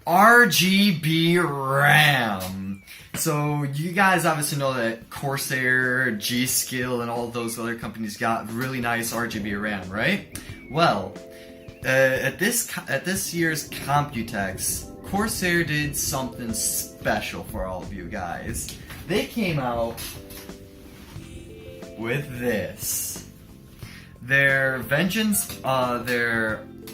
RGB Ram. So you guys obviously know that Corsair, G-Skill, and all those other companies got really nice RGB Ram, right? Well, at this year's Computex, Corsair did something special for all of you guys. They came out with this. Their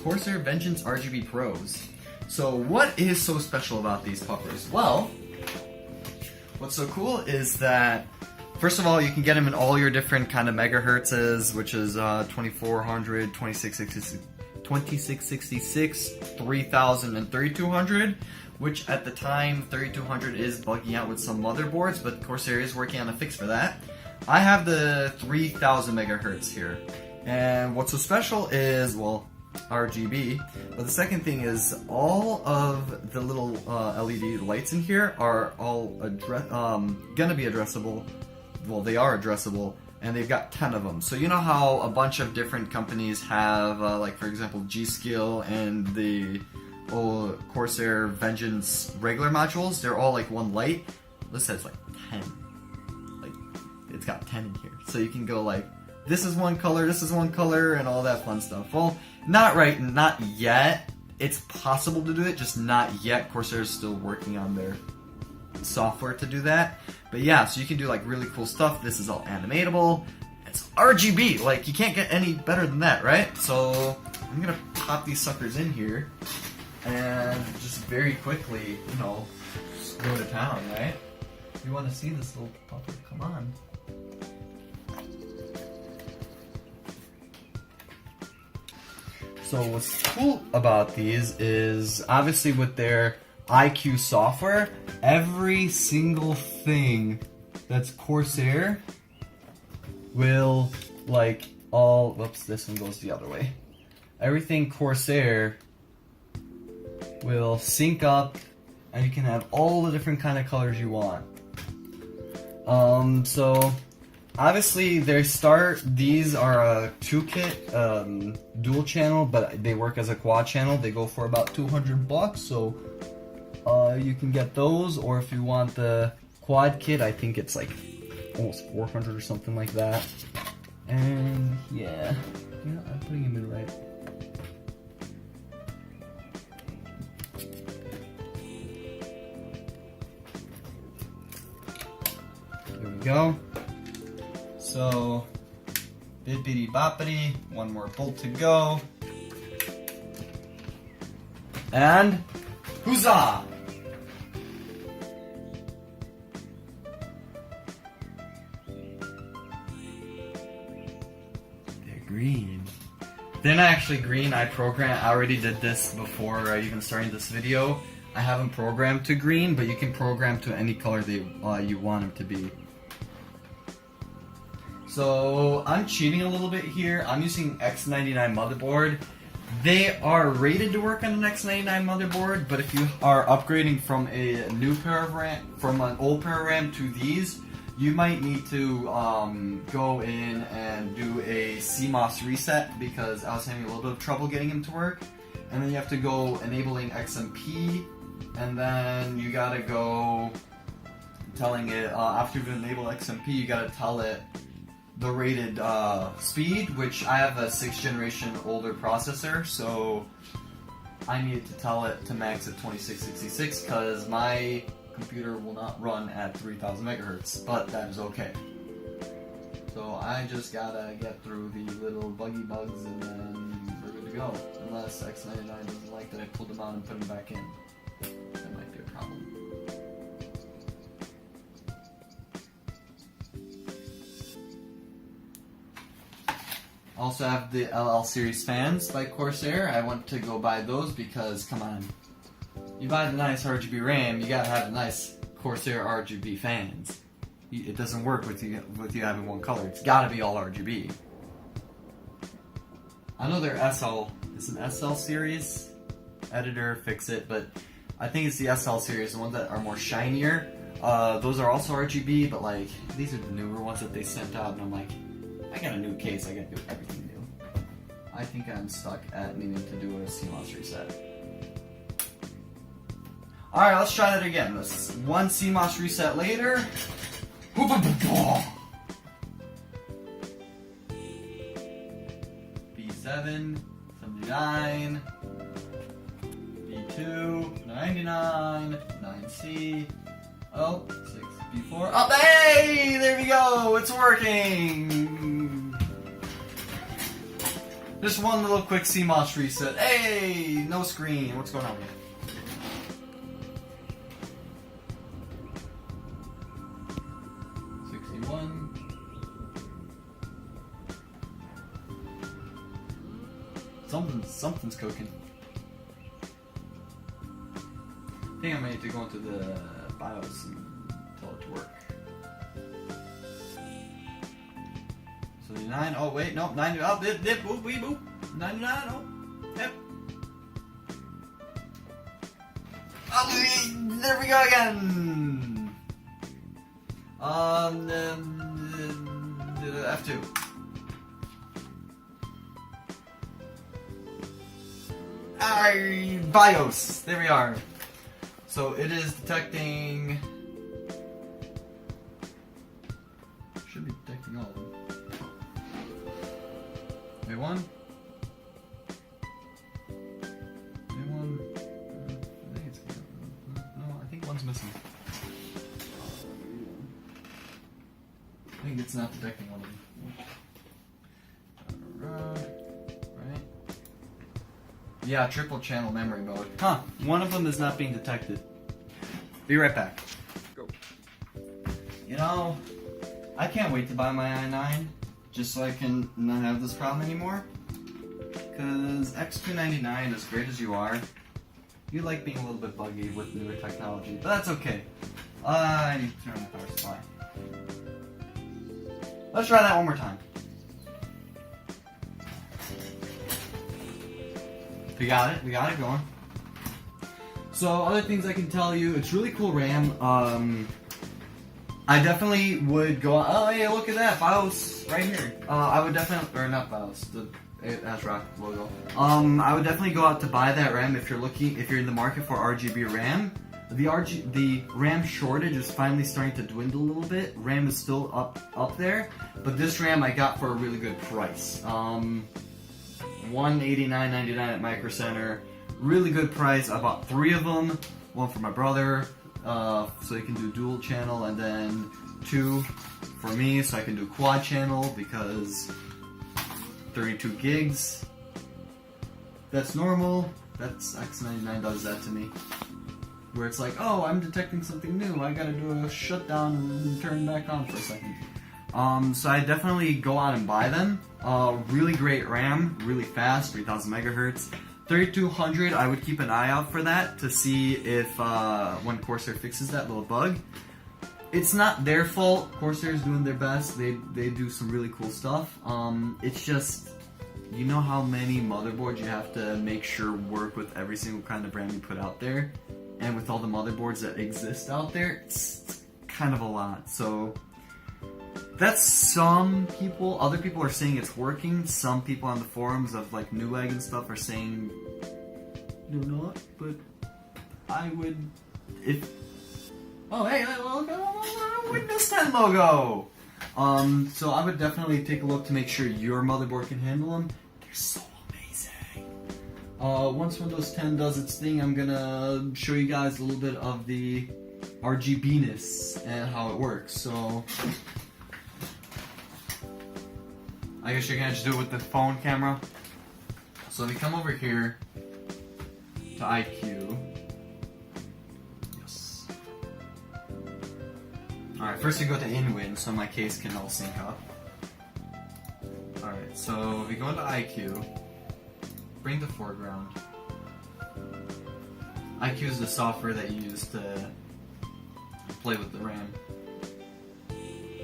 Corsair Vengeance RGB Pros. So what is so special about these puppers? Well, what's so cool is that, first of all, you can get them in all your different kind of megahertzes, which is 2400, 2666, 3000, and 3200, which at the time 3200 is bugging out with some motherboards, but Corsair is working on a fix for that. I have the 3000 megahertz here, and what's so special is, well, RGB, but the second thing is all of the little LED lights in here are all gonna be addressable. Well, they are addressable, and they've got 10 of them. So you know how a bunch of different companies have, like for example, G-Skill and the Corsair Vengeance regular modules, they're all like one light. This has like 10. Like, it's got 10 in here. So you can go like, this is one color, this is one color, and all that fun stuff. Well, not yet. It's possible to do it, just not yet. Corsair is still working on their software to do that. But yeah, so you can do like really cool stuff. This is all animatable. It's RGB, like you can't get any better than that, right? So I'm gonna pop these suckers in here and just very quickly, you know, just go to town, right? You wanna see this little pupper, come on. So what's cool about these is, obviously with their IQ software, every single thing that's Corsair will, like, whoops, this one goes the other way. Everything Corsair will sync up, and you can have all the different kind of colors you want. So obviously these are a 2-kit dual channel, but they work as a quad channel. They go for about $200, so you can get those, or if you want the quad kit, I think it's like almost 400 or something like that. And yeah, I'm putting them in right. There we go. So, bippity boppity, one more bolt to go. And, huzzah! They're green. They're not actually green. I already did this before even starting this video. I have them programmed to green, but you can program to any color that you want them to be. So I'm cheating a little bit here. I'm using X99 motherboard. They are rated to work on an X99 motherboard, but if you are upgrading from a new pair of RAM, from an old pair of RAM to these, you might need to go in and do a CMOS reset, because I was having a little bit of trouble getting them to work. And then you have to go enabling XMP, and then you gotta go telling it, after you've enabled XMP, you gotta tell it the rated speed, which I have a 6th generation older processor, so I needed to tell it to max at 2666 because my computer will not run at 3000 megahertz, but that is okay. So I just gotta get through the little buggy bugs and then we're good to go. Unless X99 doesn't like that I pulled them out and put them back in. That might be a problem. Also have the LL series fans by Corsair. I went to go buy those because, come on, you buy the nice RGB RAM, you gotta have the nice Corsair RGB fans. It doesn't work with you having one color. It's gotta be all RGB. I know they're SL, it's an SL series. Editor, fix it, but I think it's the SL series, the ones that are more shinier. Those are also RGB, but like, these are the newer ones that they sent out, and I'm like, I got a new case, I gotta do everything new. I think I'm stuck at needing to do a CMOS reset. Alright, let's try that again. Let's one CMOS reset later. B7, 79, B2, 99, 9C, oh, 6, B4, oh, hey! There we go! It's working! Just one little quick CMOS reset. Hey! No screen. What's going on here? Something's cooking. I think I might need to go into the BIOS and tell it to work. So 9, oh wait, no, 90, oh, dip, boop, wee, boop. 99, oh, yep. Oh, there we go again! F2. BIOS! There we are. So it is detecting... Should be detecting all of them. Wait, one? Wait, one? I think it's... No, I think one's missing. I think it's not detecting one of them. Yeah, triple channel memory mode. Huh, one of them is not being detected. Be right back. Go. You know, I can't wait to buy my i9 just so I can not have this problem anymore. Because X299, as great as you are, you like being a little bit buggy with newer technology, but that's okay. I need to turn on the power supply. Let's try that one more time. We got it going. So other things I can tell you, it's really cool RAM. I definitely would go, oh hey, look at that, BIOS right here. I would definitely, or not BIOS, it has Rock logo. I would definitely go out to buy that RAM if you're in the market for RGB Ram. The RAM shortage is finally starting to dwindle a little bit. RAM is still up there, but this RAM I got for a really good price. $189.99 at Micro Center. Really good price. I bought 3 of them. One for my brother, so he can do dual channel, and then 2 for me, so I can do quad channel because 32 gigs. That's normal. That's X99 does that to me. Where it's like, oh, I'm detecting something new. I gotta do a shutdown and turn back on for a second. So I definitely go out and buy them. Really great RAM, really fast, 3000 megahertz. 3200, I would keep an eye out for that to see if when Corsair fixes that little bug. It's not their fault. Corsair's doing their best. They do some really cool stuff. It's just, you know how many motherboards you have to make sure work with every single kind of RAM you put out there, and with all the motherboards that exist out there, it's kind of a lot. So that's some people. Other people are saying it's working. Some people on the forums of like Newegg and stuff are saying do not. But I would, if. Oh hey, look at Windows 10 logo. So I would definitely take a look to make sure your motherboard can handle them. They're so amazing. Once Windows 10 does its thing, I'm gonna show you guys a little bit of the RGB-ness and how it works. So I guess you're gonna just do it with the phone camera. So if you come over here to IQ. Yes. Alright, first you go to InWin so my case can all sync up. Alright, so if you go into IQ, bring the foreground. IQ is the software that you use to play with the RAM.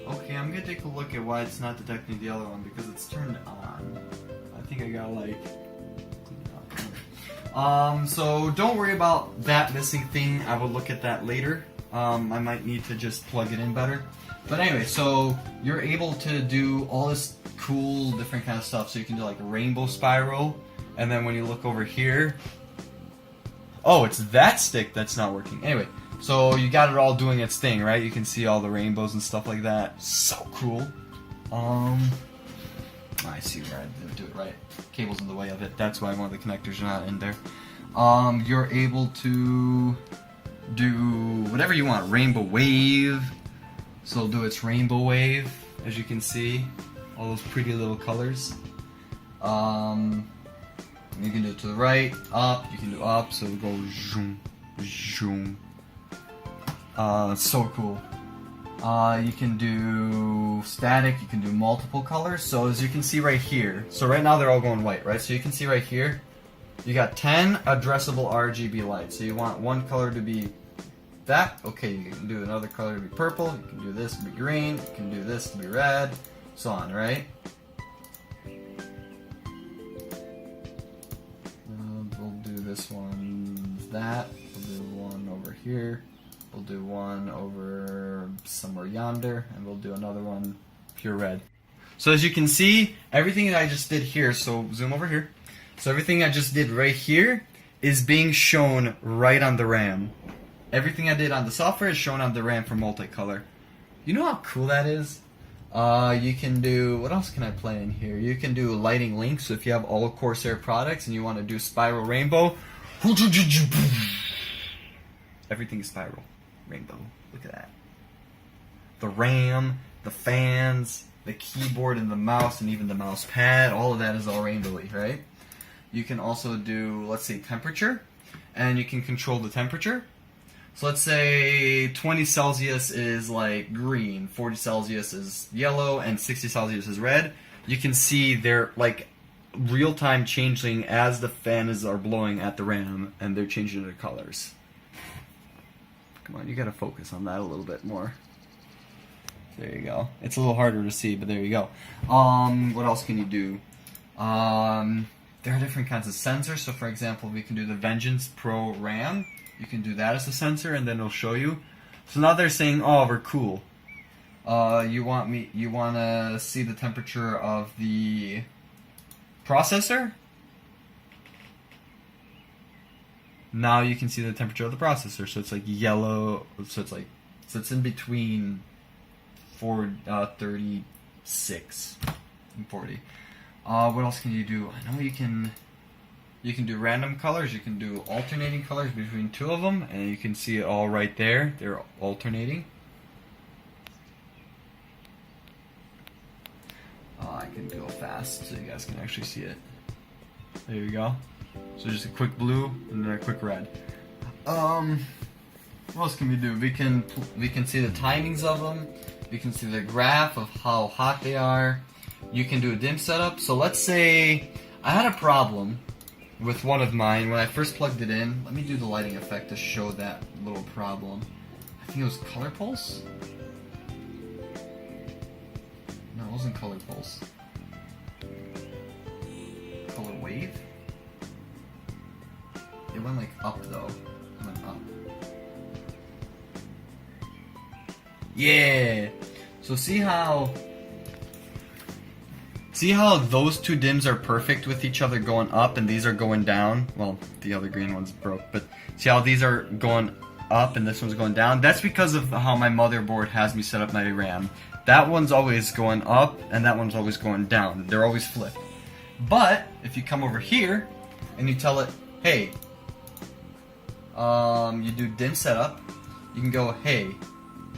Okay, I'm gonna take a look at why it's not detecting the other one because it's turned on. I think I got like... so don't worry about that missing thing. I will look at that later. I might need to just plug it in better. But anyway, so you're able to do all this cool different kind of stuff. So you can do like a rainbow spiral, and then when you look over here, Oh, it's that stick that's not working. Anyway, so you got it all doing its thing, right? You can see all the rainbows and stuff like that. So cool. I see where I didn't do it right. Cable's in the way of it. That's why one of the connectors are not in there. You're able to do whatever you want. Rainbow wave. So it'll do its rainbow wave, as you can see. All those pretty little colors. You can do it to the right, up, you can do up, so it'll go zoom, zoom. So cool. You can do static, you can do multiple colors. So as you can see right here, so right now they're all going white, right? So you can see right here, you got 10 addressable RGB lights. So you want one color to be that, okay, you can do another color to be purple, you can do this to be green, you can do this to be red, so on, right? We'll do this one, that, we'll do one over here, we'll do one over somewhere yonder, and we'll do another one pure red. So as you can see, everything that I just did here, so zoom over here, so everything I just did right here is being shown right on the RAM. Everything I did on the software is shown on the RAM for multicolor. You know how cool that is? You can do, what else can I play in here? You can do lighting links, so if you have all Corsair products and you want to do spiral rainbow, everything is spiral rainbow. Look at that. The RAM, the fans, the keyboard and the mouse, and even the mouse pad, all of that is all rainbowy, right? You can also do, let's say, temperature, and you can control the temperature. So let's say 20 Celsius is like green, 40 Celsius is yellow, and 60 Celsius is red. You can see they're like real-time changing as the fans are blowing at the RAM, and they're changing their colors. Come on, you gotta focus on that a little bit more. There you go. It's a little harder to see, but there you go. What else can you do? There are different kinds of sensors. So for example, we can do the Vengeance Pro Ram. You can do that as a sensor, and then it'll show you. So now they're saying, "Oh, we're cool. You want to see the temperature of the processor?" Now you can see the temperature of the processor. So it's like yellow. So it's in between 36 and 40. What else can you do? I know you can do random colors, you can do alternating colors between two of them, and you can see it all right there. They're alternating. I can go fast so you guys can actually see it. There you go. So just a quick blue and then a quick red. What else can we do? We can see the timings of them. We can see the graph of how hot they are. You can do a dim setup. So let's say I had a problem with one of mine when I first plugged it in. Let me do the lighting effect to show that little problem. I think it was color pulse? No, it wasn't color pulse. Color wave? It went like up though. It went up. Yeah! So see how those two dims are perfect with each other going up and these are going down? Well, the other green one's broke, but see how these are going up and this one's going down? That's because of how my motherboard has me set up my RAM. That one's always going up and that one's always going down. They're always flipped. But if you come over here and you tell it, hey, you do dim setup, you can go, hey,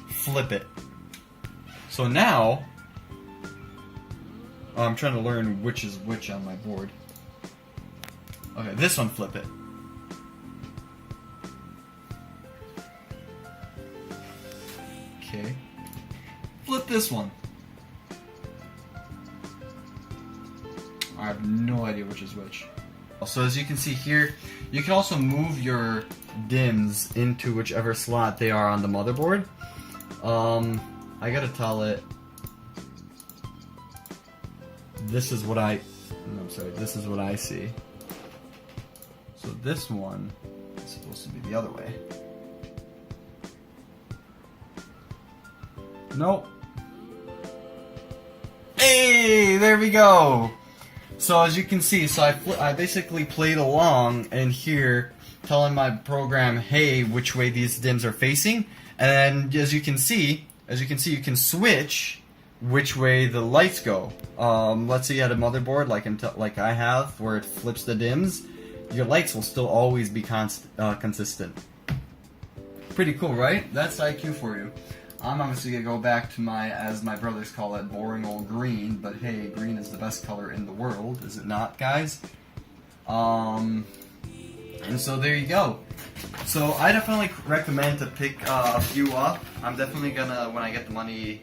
flip it. So now, I'm trying to learn which is which on my board. Okay, this one, flip it. Okay. Flip this one. I have no idea which is which. So as you can see here, you can also move your dims into whichever slot they are on the motherboard. I gotta tell it, this is what this is what I see. So this one is supposed to be the other way. Nope. Hey, there we go. So as you can see, so I basically played along, and here telling my program, hey, which way these DIMMs are facing, and as you can see, you can switch which way the lights go. Let's say you had a motherboard like I have, where it flips the DIMMs. Your lights will still always be consistent. Pretty cool, right? That's IQ for you. I'm obviously gonna go back to my, as my brothers call it, boring old green, but hey, green is the best color in the world, is it not, guys? And so there you go. So I definitely recommend to pick a few up. I'm definitely gonna, when I get the money,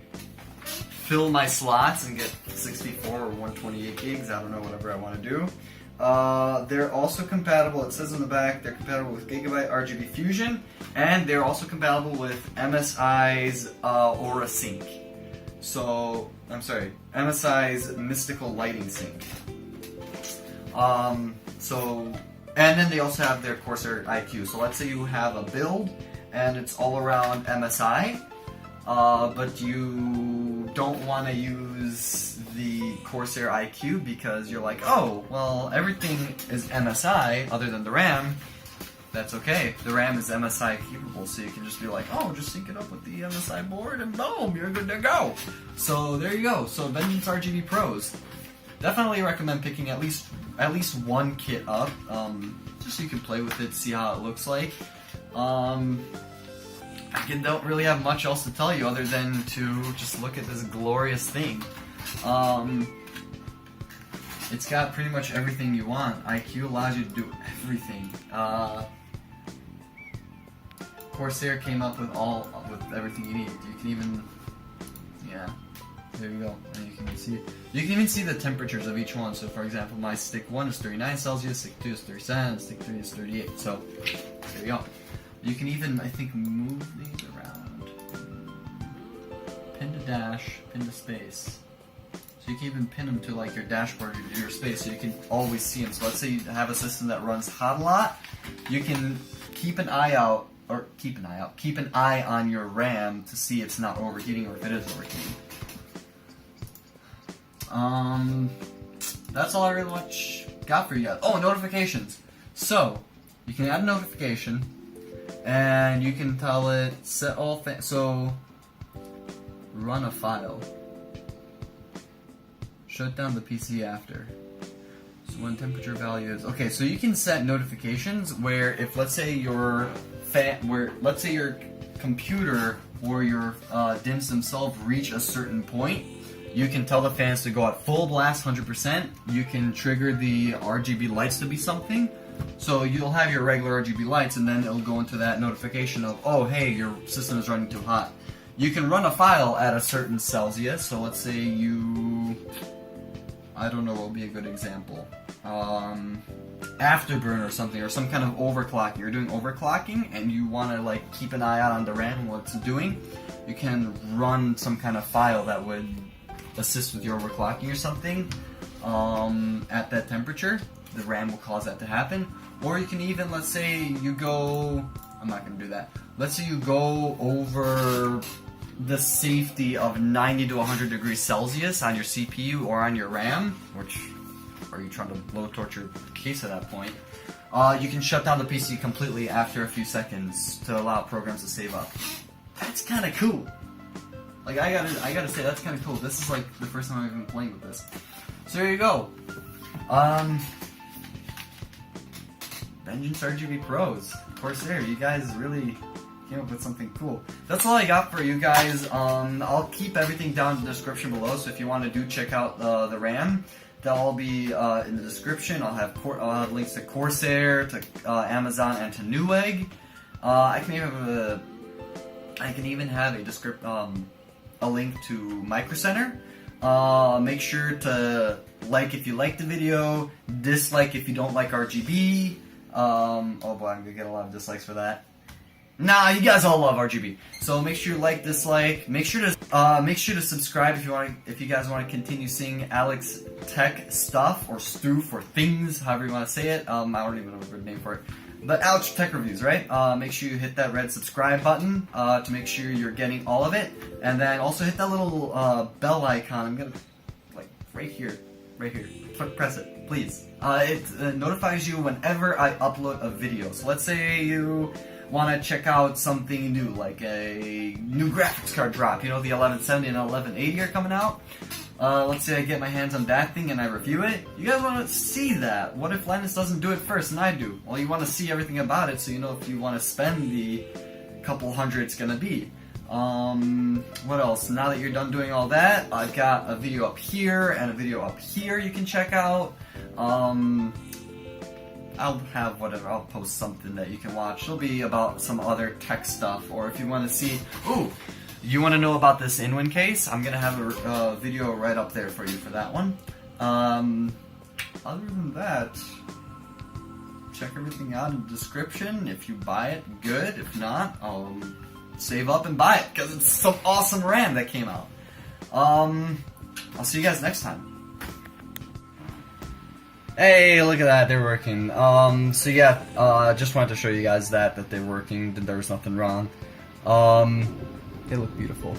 fill my slots and get 64 or 128 gigs, I don't know, whatever I want to do. They're also compatible, it says in the back, they're compatible with Gigabyte RGB Fusion, and they're also compatible with MSI's Aura Sync. So, I'm sorry, MSI's Mystical Lighting Sync. And then they also have their Corsair IQ. So let's say you have a build, and it's all around MSI, but you don't want to use the Corsair IQ because you're like, oh, well, everything is MSI other than the RAM. That's okay. The RAM is MSI capable, so you can just be like, oh, just sync it up with the MSI board, and boom, you're good to go. So there you go. So Vengeance RGB Pros. Definitely recommend picking at least one kit up, just so you can play with it, see how it looks like. I don't really have much else to tell you other than to just look at this glorious thing. It's got pretty much everything you want. IQ allows you to do everything. Corsair came up with everything you need. You can even, yeah, there you go. And you can even see the temperatures of each one. So for example, my stick 1 is 39 Celsius, stick 2 is 37, stick 3 is 38. So there you go. You can even, I think, move these around. Pin to dash, pin to space. So you can even pin them to like your dashboard or your space so you can always see them. So let's say you have a system that runs hot a lot, you can keep an eye on your RAM to see it's not overheating or if it is overheating. That's all I really much got for you guys. Oh, notifications. So you can add a notification, and you can tell it set all so run a file. Shut down the PC after. So when temperature value is okay, so you can set notifications where if let's say your computer or your DIMMs themselves reach a certain point, you can tell the fans to go at full blast 100%. You can trigger the RGB lights to be something. So you'll have your regular RGB lights and then it'll go into that notification of, oh hey, your system is running too hot. You can run a file at a certain Celsius, so let's say I don't know what would be a good example. Afterburn or something, or some kind of overclocking. You're doing overclocking and you want to like keep an eye out on the RAM and what it's doing. You can run some kind of file that would assist with your overclocking or something at that temperature. The RAM will cause that to happen. Or you can even, let's say you go, I'm not going to do that. Let's say you go over the safety of 90 to 100 degrees Celsius on your CPU or on your RAM, which are you trying to blow torch your case at that point, you can shut down the PC completely after a few seconds to allow programs to save up. That's kind of cool. Like I gotta say that's kind of cool. This is like the first time I've been playing with this. So there you go. Vengeance RGB Pros, Corsair. You guys really came up with something cool. That's all I got for you guys. I'll keep everything down in the description below. So if you want to check out the RAM, they'll all be in the description. I'll have links to Corsair, to Amazon, and to Newegg. I can even have a link to Micro Center. Make sure to like if you like the video, dislike if you don't like RGB. Oh boy, I'm gonna get a lot of dislikes for that. Nah, you guys all love RGB. So make sure you like, dislike. Make sure to subscribe if you guys want to continue seeing Alex Tech stuff or Stoof or things, however you want to say it. I don't even know a good name for it. But Alex Tech Reviews, right? Make sure you hit that red subscribe button to make sure you're getting all of it, and then also hit that little bell icon. I'm gonna right here. right here. Press it, please. It notifies you whenever I upload a video. So let's say you want to check out something new, like a new graphics card drop. You know, the 1170 and 1180 are coming out. Let's say I get my hands on that thing and I review it. You guys want to see that. What if Linus doesn't do it first and I do? Well, you want to see everything about it so you know if you want to spend the couple hundred it's gonna be. What else? Now that you're done doing all that, I've got a video up here and a video up here you can check out. I'll have whatever, I'll post something that you can watch. It'll be about some other tech stuff, or if you want to see, ooh, you want to know about this in-win case? I'm gonna have a video right up there for you for that one. Other than that, check everything out in the description. If you buy it, good. If not, I'll save up and buy it, because it's some awesome RAM that came out. I'll see you guys next time. Hey, look at that, they're working. So yeah, just wanted to show you guys that they're working, that there was nothing wrong. They look beautiful.